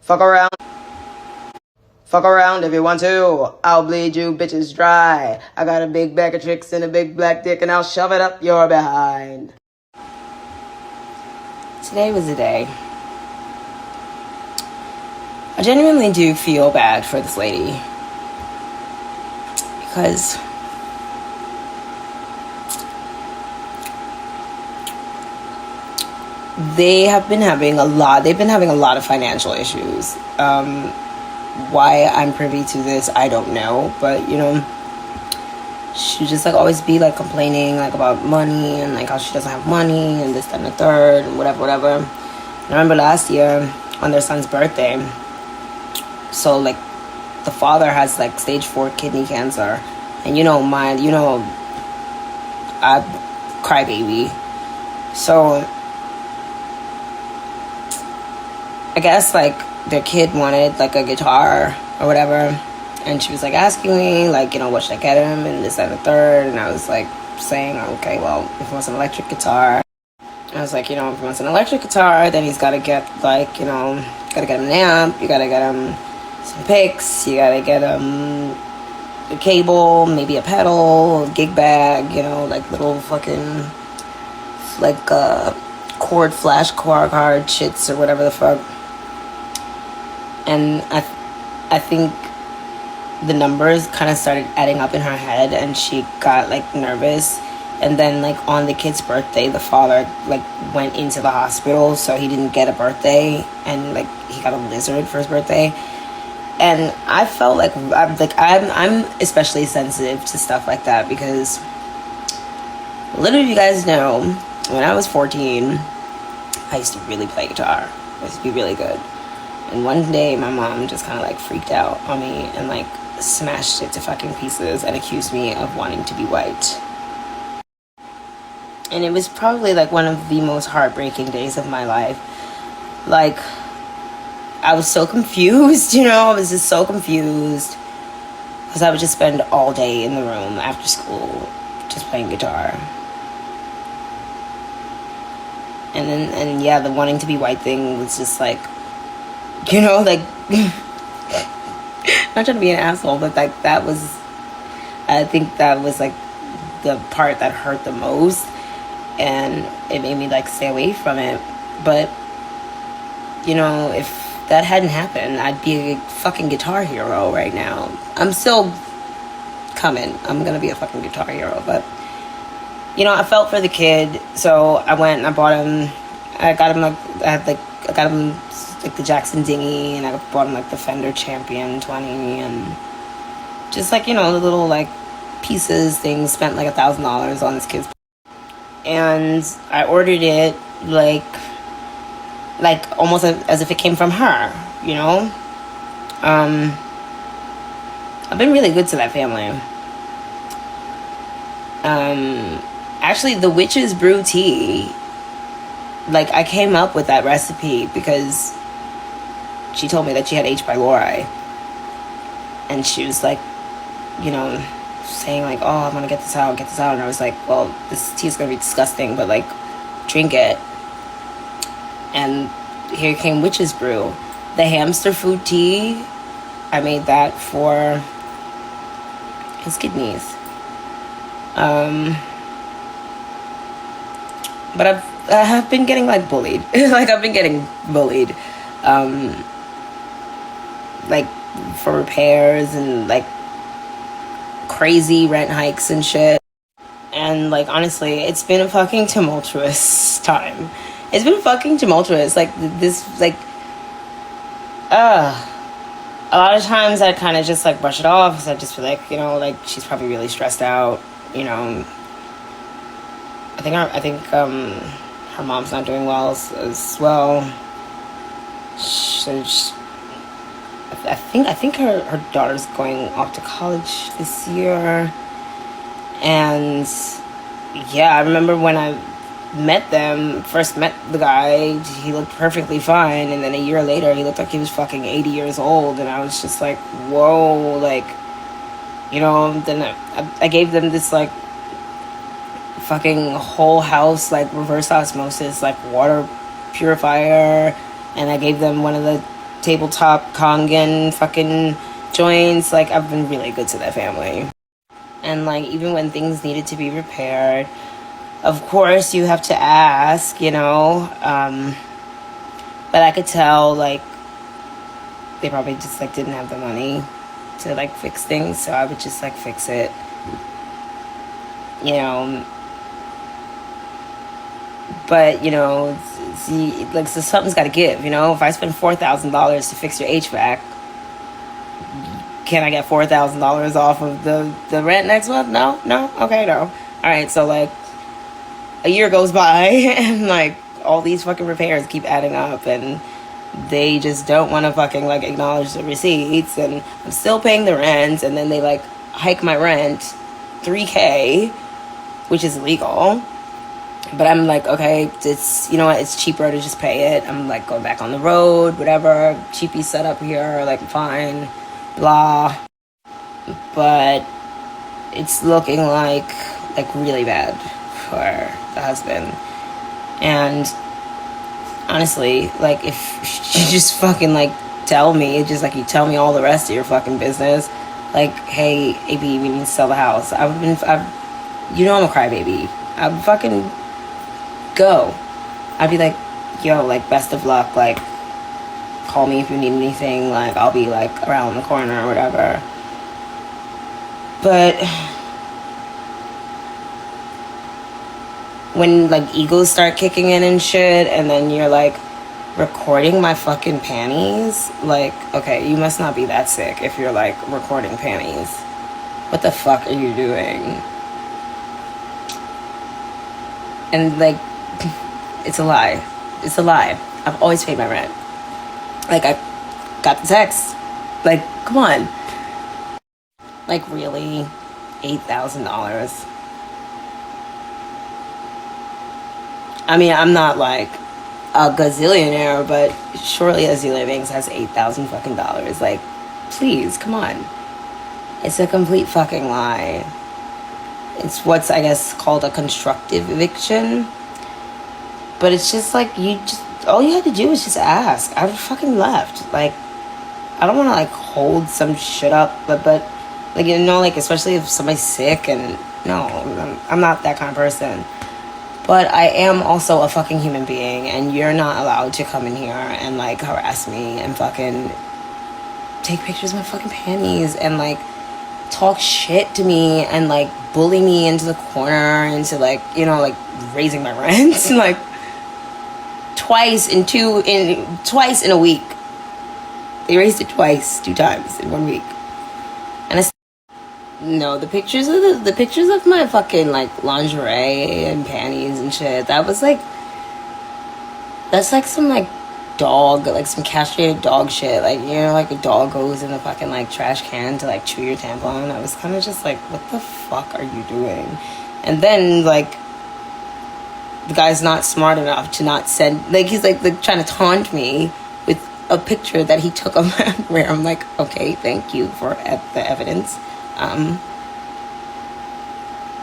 Fuck around. Fuck around if you want to. I'll bleed you bitches dry. I got a big bag of tricks and a big black dick and I'll shove it up your behind. Today was the day. I genuinely do feel bad for this lady. Because they've been having a lot of financial issues. Why I'm privy to this, I don't know, but you know, she just like always be like complaining like about money and like how she doesn't have money and this, that, and the third and whatever. And I remember last year on their son's birthday, so like the father has like stage 4 kidney cancer, and I crybaby. So I guess like their kid wanted like a guitar or whatever, and she was like asking me like, what should I get him and this, that, and the third, and I was like saying, okay, well, if he wants an electric guitar, I was like, if he wants an electric guitar, then he's got to get like, gotta get him an amp, you gotta get him some picks, you gotta get him a cable, maybe a pedal, a gig bag, like little fucking like cord flash card shits or whatever the fuck. And I think the numbers kind of started adding up in her head, and she got like nervous. And then like on the kid's birthday, the father like went into the hospital, so he didn't get a birthday, and like he got a lizard for his birthday. And I felt like I'm especially sensitive to stuff like that, because little do you guys know, when I was 14, I used to really play guitar. I used to be really good. And one day my mom just kind of like freaked out on me and like smashed it to fucking pieces and accused me of wanting to be white. And it was probably like one of the most heartbreaking days of my life. Like, I was so confused, I was just so confused, because I would just spend all day in the room after school just playing guitar. And yeah, the wanting to be white thing was just like, like, not trying to be an asshole, but like I think that was like the part that hurt the most, and it made me like stay away from it. But if that hadn't happened, I'd be a fucking guitar hero right now. I'm still coming. I'm gonna be a fucking guitar hero, but I felt for the kid, so I went and I bought him. I got him like the Jackson Dinghy, and I bought him like the Fender Champion 20, and just like the little like pieces things. Spent like $1,000 on this kid's, and I ordered it like almost as if it came from her. I've been really good to that family. Actually, the witch's brew tea, like I came up with that recipe because she told me that she had H. pylori, and she was like, saying like, oh, I'm gonna get this out, and I was like, well, this tea is gonna be disgusting, but like, drink it. And here came witch's brew, the hamster food tea. I made that for his kidneys. But I have been getting like bullied. Like I've been getting bullied, like for repairs and like crazy rent hikes and shit. And like honestly, it's been a fucking tumultuous time. It's been fucking tumultuous. Like this, like, a lot of times I kind of just like brush it off. So I just feel like, like she's probably really stressed out. I think her mom's not doing well as well. I think her daughter's going off to college this year. And yeah, I remember when I first met the guy, he looked perfectly fine, and then a year later he looked like he was fucking 80 years old, and I was just like, whoa, like, then I gave them this like fucking whole house like reverse osmosis like water purifier, and I gave them one of the tabletop Kangen fucking joints. Like, I've been really good to that family. And like, even when things needed to be repaired, of course you have to ask, you know. But I could tell, like, they probably just like didn't have the money to like fix things, so I would just like fix it, you know. But you know, see, like, so something's got to give, you know. If I spend $4,000 to fix your HVAC, can I get $4,000 off of the rent next month? No, okay, no. All right, so like a year goes by and like all these fucking repairs keep adding up, and they just don't want to fucking like acknowledge the receipts, and I'm still paying the rent, and then they like hike my rent $3K, which is illegal. But I'm like, okay, it's, you know what, it's cheaper to just pay it. I'm like, going back on the road, whatever, cheapy setup here, like, fine, blah. But it's looking like really bad for the husband. And honestly, like, if you just fucking like tell me, just like you tell me all the rest of your fucking business, like, hey, AB, we need to sell the house, you know I'm a crybaby. I'd fucking go. I'd be like, yo, like, best of luck, like, call me if you need anything, like, I'll be like around the corner or whatever. But when like egos start kicking in and shit, and then you're like recording my fucking panties, like, okay, you must not be that sick if you're like recording panties. What the fuck are you doing? And like, it's a lie. It's a lie. I've always paid my rent. Like, I got the text. Like, come on. Like, really? $8,000? I mean, I'm not like a gazillionaire, but surely Azealia Banks has $8,000 fucking dollars. Like, please, come on. It's a complete fucking lie. It's what's, I guess, called a constructive eviction. But it's just like, all you had to do was just ask. I fucking left. Like, I don't want to like hold some shit up, but like, you know, like, especially if somebody's sick, and no, I'm not that kind of person. But I am also a fucking human being, and you're not allowed to come in here and like harass me and fucking take pictures of my fucking panties and like talk shit to me and like bully me into the corner, into like, you know, like raising my rent like twice in a week. They raised it two times in 1 week. And no, the pictures of my fucking like lingerie and panties and shit, that's like some like dog, like some castrated dog shit. Like, you know, like a dog goes in the fucking like trash can to like chew your tampon. I was kind of just like, what the fuck are you doing? And then like the guy's not smart enough to not send, like, he's like trying to taunt me with a picture that he took of my underwear. I'm like, okay, thank you for the evidence.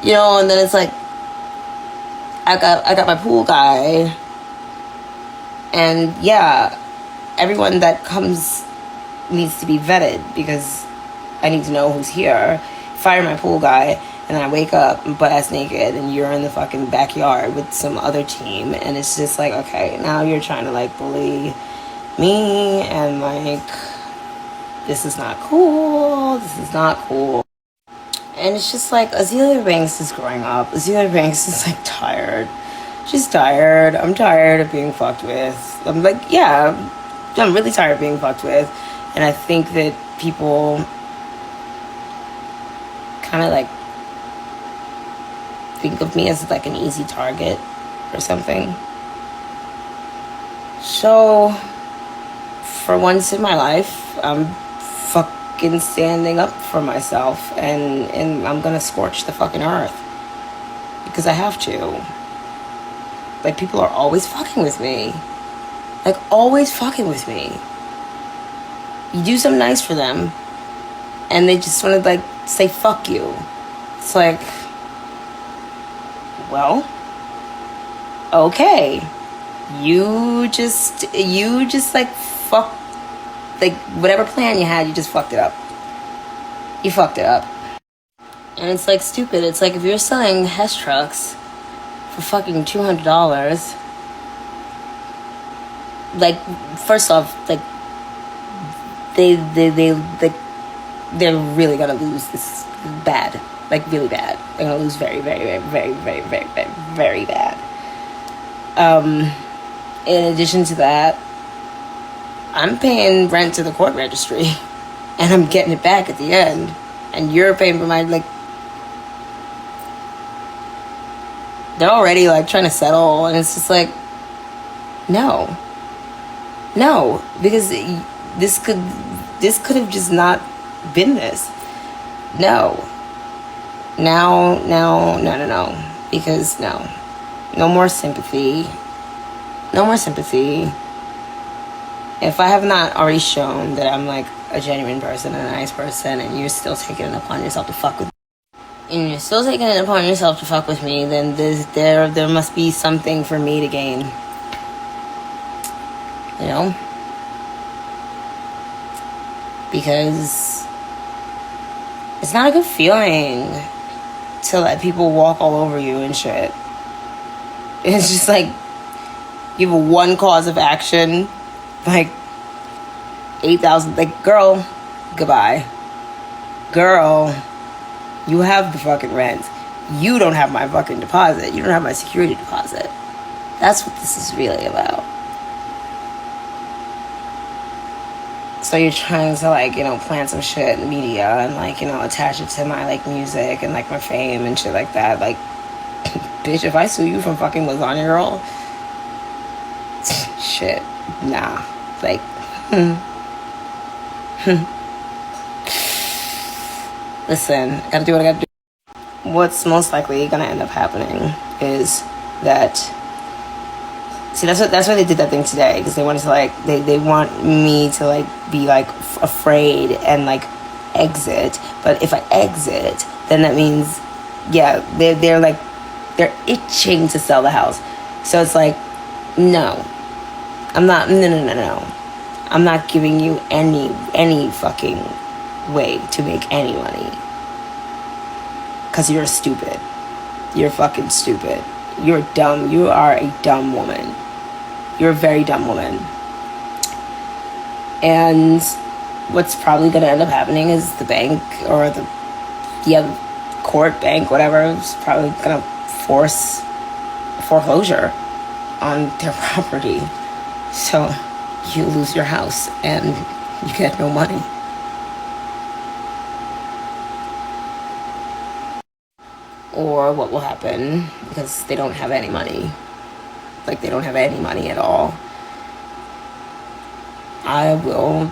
You know, and then it's like, I got my pool guy, and yeah, everyone that comes needs to be vetted because I need to know who's here. Fire my pool guy, and then I wake up butt ass naked, and you're in the fucking backyard with some other team, and it's just like, okay, now you're trying to like bully me, and like, this is not cool. This is not cool. And it's just like, Azealia Banks is growing up. Azealia Banks is like tired. She's tired. I'm tired of being fucked with. I'm like, yeah, I'm really tired of being fucked with. And I think that people kind of like think of me as like an easy target or something. So for once in my life, I'm fucking standing up for myself, and I'm gonna scorch the fucking earth because I have to. Like, people are always fucking with me. Like, always fucking with me. You do something nice for them, and they just want to like say fuck you. It's like, well, okay, you just like fuck like, whatever plan you had, you just fucked it up. You fucked it up. And it's, like, stupid. It's like, if you're selling Hess trucks for fucking $200, like, first off, like, they're really gonna lose this bad. Like, really bad. They're gonna lose very, very, very, very, very, very, very, very bad. In addition to that, I'm paying rent to the court registry, and I'm getting it back at the end, and you're paying for my, like, they're already, like, trying to settle, and it's just like, no, because this could have just not been this. No, because no more sympathy. If I have not already shown that I'm, like, a genuine person and a nice person, and you're still taking it upon yourself to fuck with me, then there must be something for me to gain. You know? Because it's not a good feeling to let people walk all over you and shit. It's just like, you have one cause of action, like, 8,000, like, girl, goodbye. Girl, you have the fucking rent. You don't have my fucking deposit. You don't have my security deposit. That's what this is really about. So you're trying to, like, you know, plant some shit in the media and, like, you know, attach it to my, like, music and, like, my fame and shit like that. Like, bitch, if I sue you from fucking Lasagna Girl, shit, nah. Like, listen, gotta do what I gotta do. What's most likely gonna end up happening is that, see, that's why they did that thing today, because they wanted to, like, they want me to, like, be, like, afraid and, like, exit. But if I exit, then that means, yeah, they're itching to sell the house. So it's like, no, I'm not, no. I'm not giving you any fucking way to make any money. Because you're stupid. You're fucking stupid. You're dumb. You are a dumb woman. You're a very dumb woman. And what's probably going to end up happening is the bank or the court, bank, whatever, is probably going to force foreclosure on their property. So you lose your house and you get no money. Or what will happen, because they don't have any money, like, they don't have any money at all, I will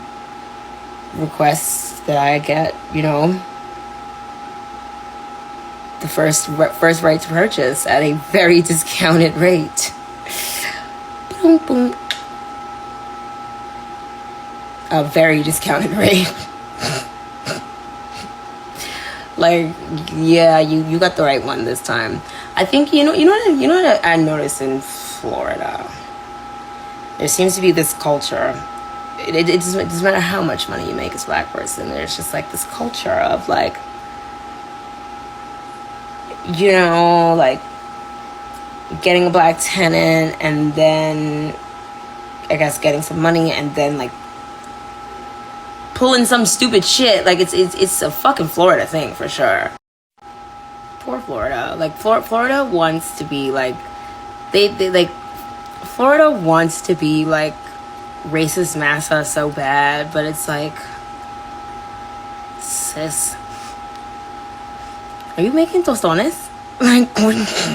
request that I get, you know, the first right to purchase at a very discounted rate. Boom, boom. A very discounted rate. Like, yeah, you got the right one this time. I think, you know what I noticed in Florida? There seems to be this culture. It doesn't matter how much money you make as a black person. There's just, like, this culture of, like, you know, like, getting a black tenant and then, I guess, getting some money and then, like, pulling some stupid shit. Like, it's a fucking Florida thing for sure. Poor Florida. Like, Florida wants to be, like, they like, Florida wants to be, like, racist massa so bad, but it's like, sis, are you making tostones? Like,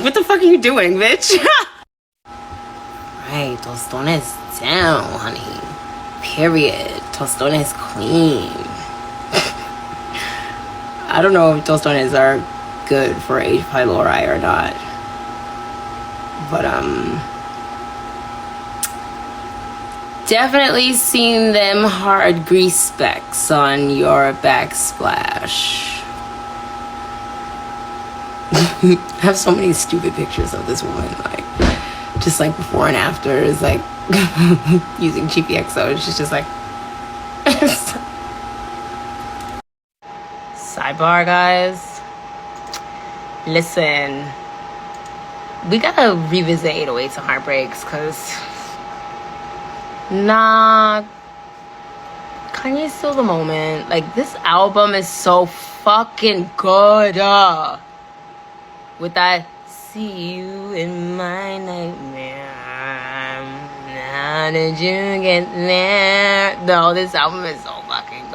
what the fuck are you doing, bitch? Right, tostones down, honey. Period. Tostones queen. I don't know if tostones are good for H. pylori or not, but definitely seen them hard grease specks on your backsplash. I have so many stupid pictures of this woman, like, just, like, before and after is, like, using GPXO. She's just like, Sidebar, guys. Listen, we gotta revisit 808s and Heartbreaks, because nah, Kanye's still the moment. Like, this album is so fucking good. With that, see you in my nightmare. How did you get there? No, this album is so fucking good.